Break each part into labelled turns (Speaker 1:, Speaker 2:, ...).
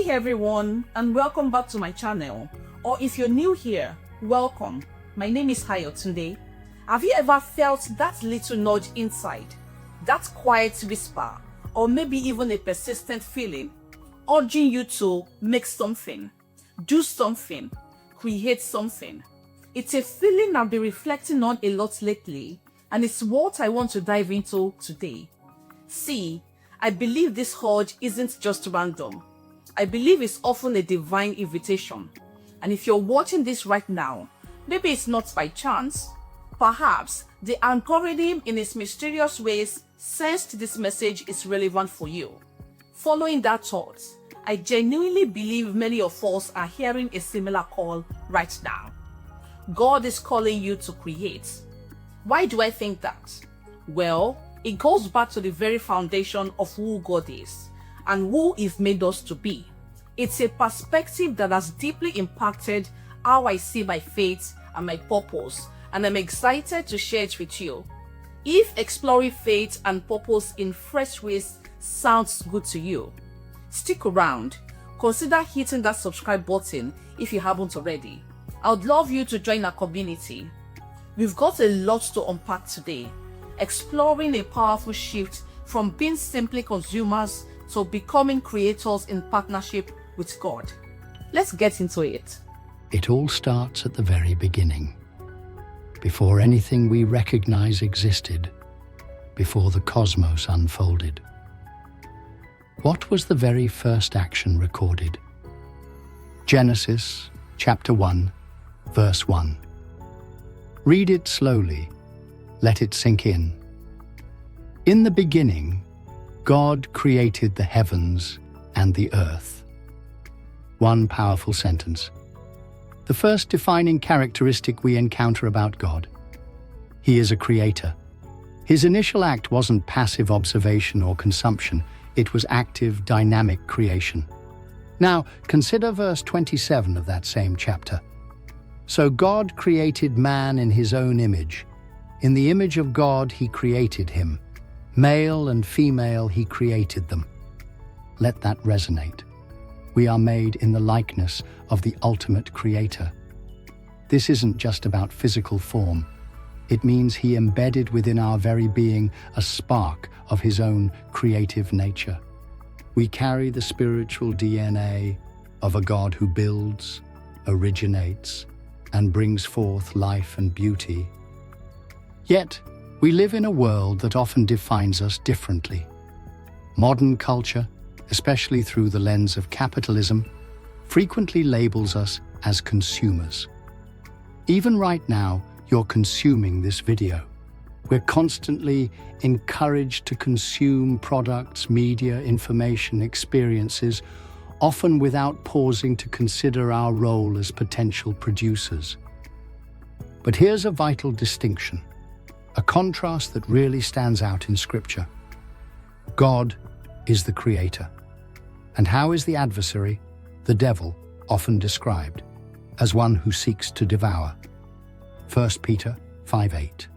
Speaker 1: Hey everyone, and welcome back to my channel. Or if you're new here, welcome. My name is Hayotunde. Have you ever felt that little nudge inside? That quiet whisper, or maybe even a persistent feeling, urging you to make something, do something, create something? It's a feeling I've been reflecting on a lot lately, and it's what I want to dive into today. See, I believe this urge isn't just random. I believe it's often a divine invitation. And if you're watching this right now, maybe it's not by chance. Perhaps the algorithm in its mysterious ways sensed this message is relevant for you. Following that thought, I genuinely believe many of us are hearing a similar call right now. God is calling you to create. Why do I think that? Well, it goes back to the very foundation of who God is and who He's made us to be. It's a perspective that has deeply impacted how I see my faith and my purpose, and I'm excited to share it with you. If exploring faith and purpose in fresh ways sounds good to you, stick around. Consider hitting that subscribe button if you haven't already. I would love you to join our community. We've got a lot to unpack today, exploring a powerful shift from being simply consumers to becoming creators in partnership with God. Let's get into it.
Speaker 2: It all starts at the very beginning, before anything we recognize existed, before the cosmos unfolded. What was the very first action recorded? Genesis chapter 1, verse 1. Read it slowly. Let it sink in. In the beginning, God created the heavens and the earth. One powerful sentence. The first defining characteristic we encounter about God. He is a creator. His initial act wasn't passive observation or consumption. It was active, dynamic creation. Now, consider verse 27 of that same chapter. So God created man in his own image. In the image of God, he created him. Male and female, he created them. Let that resonate. We are made in the likeness of the ultimate creator. This isn't just about physical form. It means he embedded within our very being a spark of his own creative nature. We carry the spiritual DNA of a God who builds, originates, and brings forth life and beauty. Yet, we live in a world that often defines us differently. Modern culture, especially through the lens of capitalism, frequently labels us as consumers. Even right now, you're consuming this video. We're constantly encouraged to consume products, media, information, experiences, often without pausing to consider our role as potential producers. But here's a vital distinction, a contrast that really stands out in Scripture. God is the creator. And how is the adversary, the devil, often described? As one who seeks to devour. 1 Peter 5:8.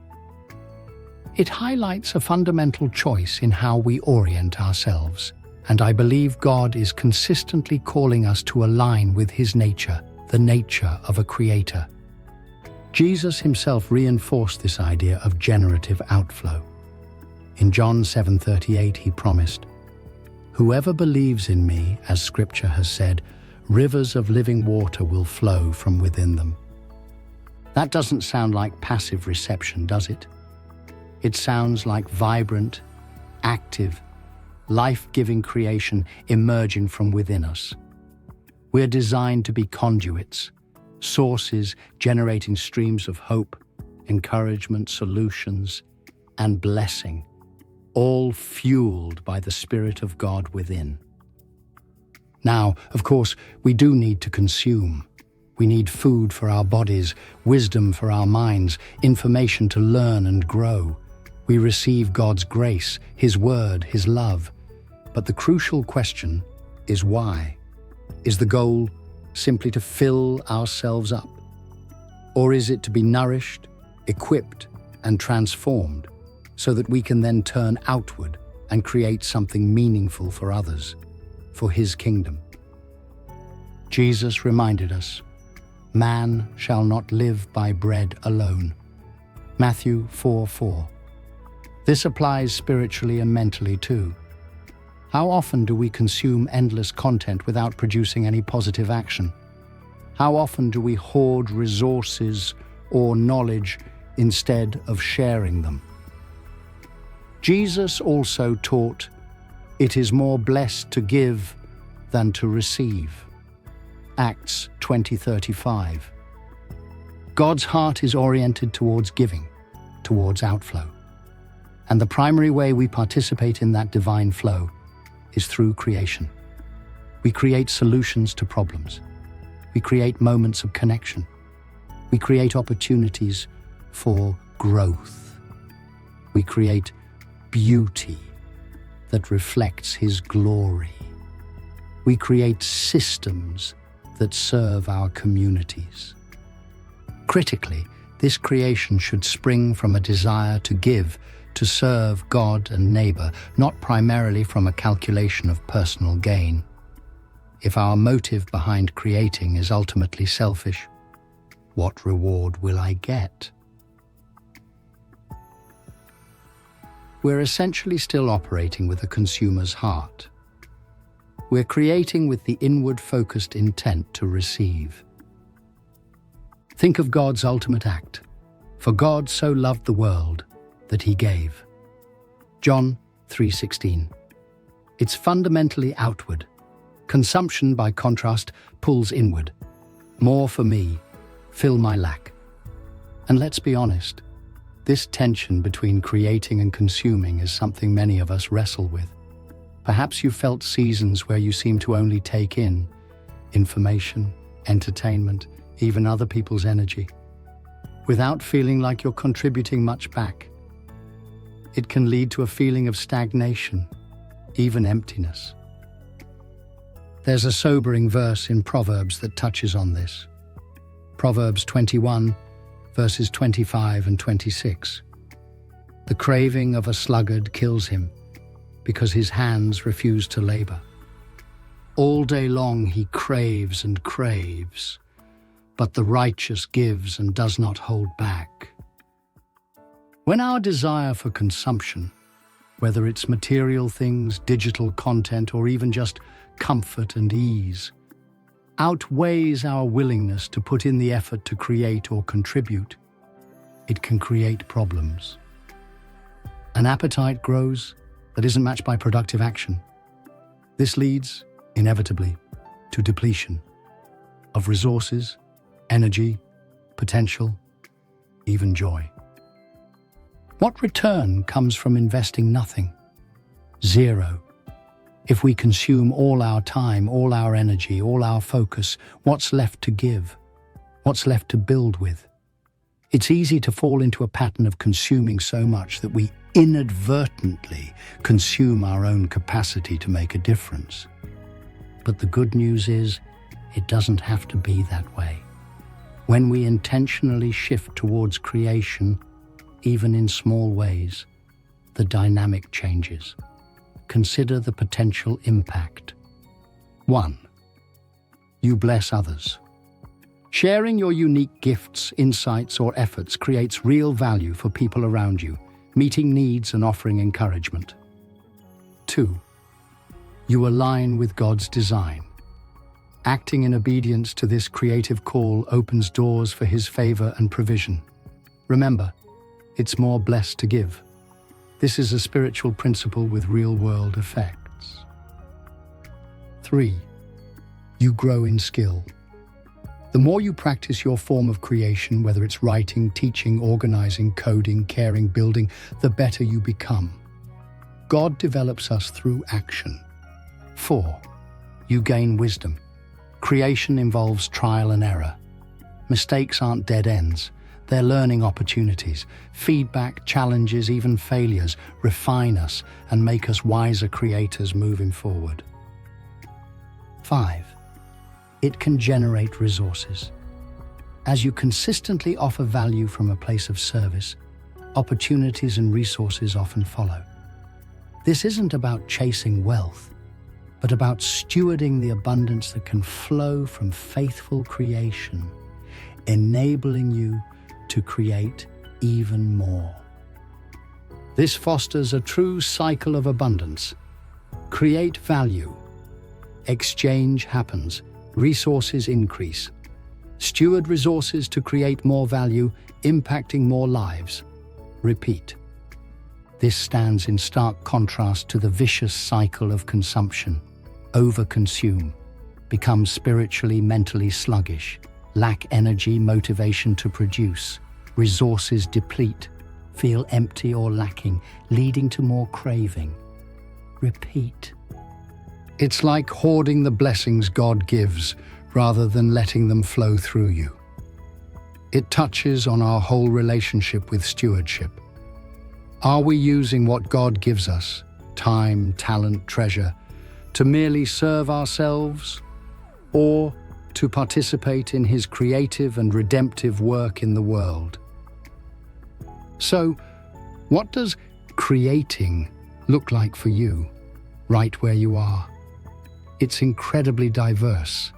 Speaker 2: It highlights a fundamental choice in how we orient ourselves, and I believe God is consistently calling us to align with his nature, the nature of a creator. Jesus himself reinforced this idea of generative outflow. In John 7:38 he promised, "Whoever believes in me, as Scripture has said, rivers of living water will flow from within them." That doesn't sound like passive reception, does it? It sounds like vibrant, active, life-giving creation emerging from within us. We're designed to be conduits, sources generating streams of hope, encouragement, solutions, and blessing, all fueled by the Spirit of God within. Now, of course, we do need to consume. We need food for our bodies, wisdom for our minds, information to learn and grow. We receive God's grace, his word, his love. But the crucial question is why? Is the goal simply to fill ourselves up? Or is it to be nourished, equipped, and transformed so that we can then turn outward and create something meaningful for others, for his kingdom? Jesus reminded us, "Man shall not live by bread alone." Matthew 4:4. This applies spiritually and mentally too. How often do we consume endless content without producing any positive action? How often do we hoard resources or knowledge instead of sharing them? Jesus also taught, "It is more blessed to give than to receive." Acts 20:35. God's heart is oriented towards giving, towards outflow. And the primary way we participate in that divine flow is through creation. We create solutions to problems. We create moments of connection. We create opportunities for growth. We create beauty that reflects His glory. We create systems that serve our communities. Critically, this creation should spring from a desire to give, to serve God and neighbor, not primarily from a calculation of personal gain. If our motive behind creating is ultimately selfish, what reward will I get? We're essentially still operating with a consumer's heart. We're creating with the inward-focused intent to receive. Think of God's ultimate act. For God so loved the world that He gave. John 3:16. It's fundamentally outward. Consumption, by contrast, pulls inward. More for me, fill my lack. And let's be honest, this tension between creating and consuming is something many of us wrestle with. Perhaps you've felt seasons where you seem to only take in information, entertainment, even other people's energy, without feeling like you're contributing much back. It can lead to a feeling of stagnation, even emptiness. There's a sobering verse in Proverbs that touches on this. Proverbs 21, verses 25 and 26. The craving of a sluggard kills him, because his hands refuse to labor. All day long he craves and craves, but the righteous gives and does not hold back. When our desire for consumption, whether it's material things, digital content, or even just comfort and ease, outweighs our willingness to put in the effort to create or contribute, it can create problems. An appetite grows that isn't matched by productive action. This leads, inevitably, to depletion of resources, energy, potential, even joy. What return comes from investing nothing? Zero. If we consume all our time, all our energy, all our focus, what's left to give? What's left to build with? It's easy to fall into a pattern of consuming so much that we inadvertently consume our own capacity to make a difference. But the good news is, it doesn't have to be that way. When we intentionally shift towards creation, even in small ways, the dynamic changes. Consider the potential impact. 1. You bless others. Sharing your unique gifts, insights, or efforts creates real value for people around you, meeting needs and offering encouragement. 2. You align with God's design. Acting in obedience to this creative call opens doors for His favor and provision. Remember, it's more blessed to give. This is a spiritual principle with real-world effects. 3. You grow in skill. The more you practice your form of creation, whether it's writing, teaching, organizing, coding, caring, building, the better you become. God develops us through action. 4. You gain wisdom. Creation involves trial and error. Mistakes aren't dead ends. They're learning opportunities. Feedback, challenges, even failures refine us and make us wiser creators moving forward. 5. It can generate resources. As you consistently offer value from a place of service, opportunities and resources often follow. This isn't about chasing wealth, but about stewarding the abundance that can flow from faithful creation, enabling you to create even more. This fosters a true cycle of abundance. Create value. Exchange happens. Resources increase. Steward resources to create more value, impacting more lives. Repeat. This stands in stark contrast to the vicious cycle of consumption. Overconsume. Become spiritually, mentally sluggish. Lack energy, motivation to produce. Resources deplete. Feel empty or lacking, leading to more craving. Repeat. It's like hoarding the blessings God gives rather than letting them flow through you. It touches on our whole relationship with stewardship. Are we using what God gives us, time, talent, treasure, to merely serve ourselves, or to participate in His creative and redemptive work in the world? So, what does creating look like for you, right where you are? It's incredibly diverse.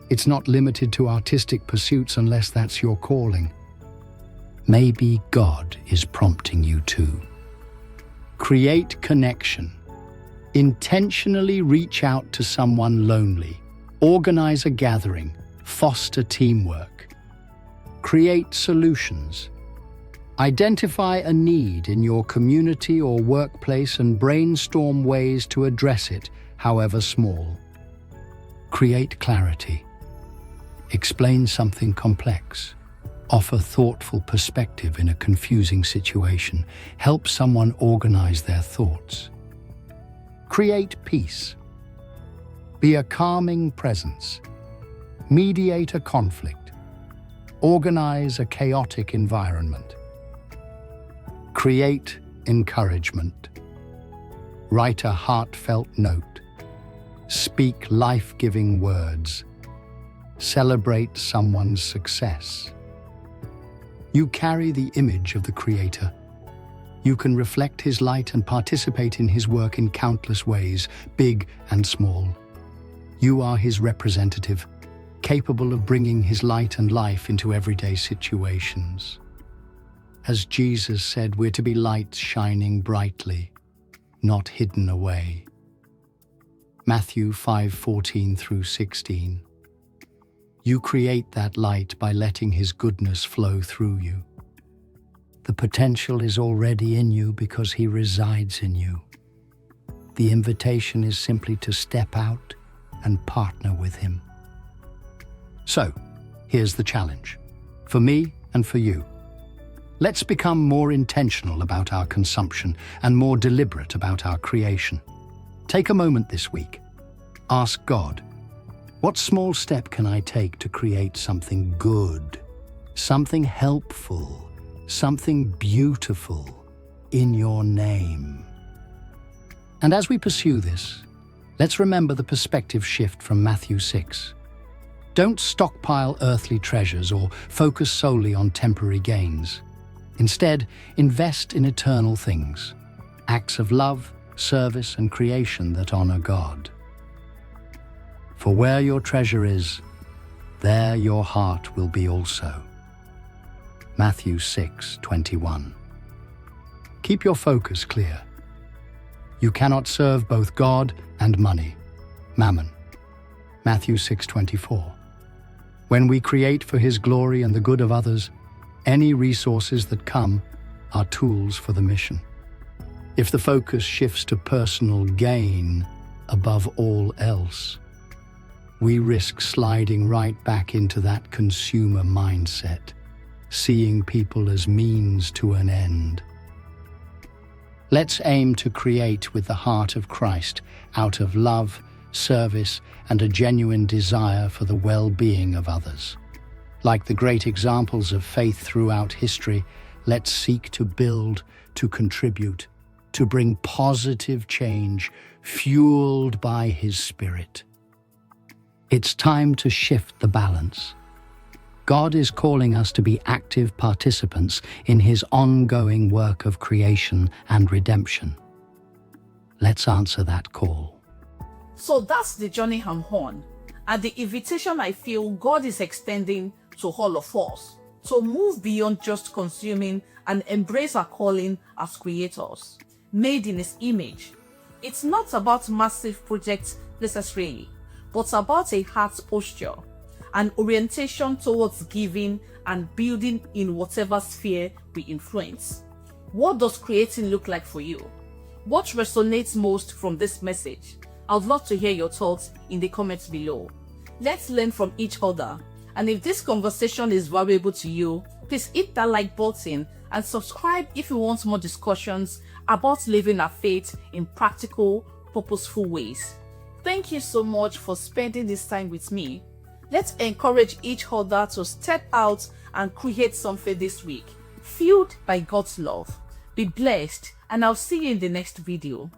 Speaker 2: It's not limited to artistic pursuits unless that's your calling. Maybe God is prompting you to create connection. Intentionally reach out to someone lonely. Organize a gathering. Foster teamwork. Create solutions. Identify a need in your community or workplace and brainstorm ways to address it, however small. Create clarity. Explain something complex. Offer thoughtful perspective in a confusing situation. Help someone organize their thoughts. Create peace. Be a calming presence. Mediate a conflict. Organize a chaotic environment. Create encouragement. Write a heartfelt note. Speak life-giving words. Celebrate someone's success. You carry the image of the Creator. You can reflect His light and participate in His work in countless ways, big and small. You are His representative, capable of bringing His light and life into everyday situations. As Jesus said, we're to be lights shining brightly, not hidden away. Matthew 5:14 through 16. You create that light by letting His goodness flow through you. The potential is already in you because He resides in you. The invitation is simply to step out and partner with Him. So, here's the challenge, for me and for you. Let's become more intentional about our consumption and more deliberate about our creation. Take a moment this week. Ask God, what small step can I take to create something good, something helpful, something beautiful in your name? And as we pursue this, let's remember the perspective shift from Matthew 6. Don't stockpile earthly treasures or focus solely on temporary gains. Instead, invest in eternal things, acts of love, service, and creation that honor God. For where your treasure is, there your heart will be also. Matthew 6:21. Keep your focus clear. You cannot serve both God and money, mammon. Matthew 6:24. When we create for His glory and the good of others, any resources that come are tools for the mission. If the focus shifts to personal gain above all else, we risk sliding right back into that consumer mindset, seeing people as means to an end. Let's aim to create with the heart of Christ out of love, service, and a genuine desire for the well-being of others. Like the great examples of faith throughout history, let's seek to build, to contribute, to bring positive change fueled by His Spirit. It's time to shift the balance. God is calling us to be active participants in His ongoing work of creation and redemption. Let's answer that call.
Speaker 1: So that's the journey I'm on, and the invitation I feel God is extending to all of us to move beyond just consuming and embrace our calling as creators, made in His image. It's not about massive projects necessarily, but about a heart posture, an orientation towards giving and building in whatever sphere we influence. What does creating look like for you? What resonates most from this message? I'd love to hear your thoughts in the comments below. Let's learn from each other. And if this conversation is valuable to you, please hit that like button and subscribe if you want more discussions about living our faith in practical, purposeful ways. Thank you so much for spending this time with me. Let's encourage each other to step out and create something this week, fueled by God's love. Be blessed, and I'll see you in the next video.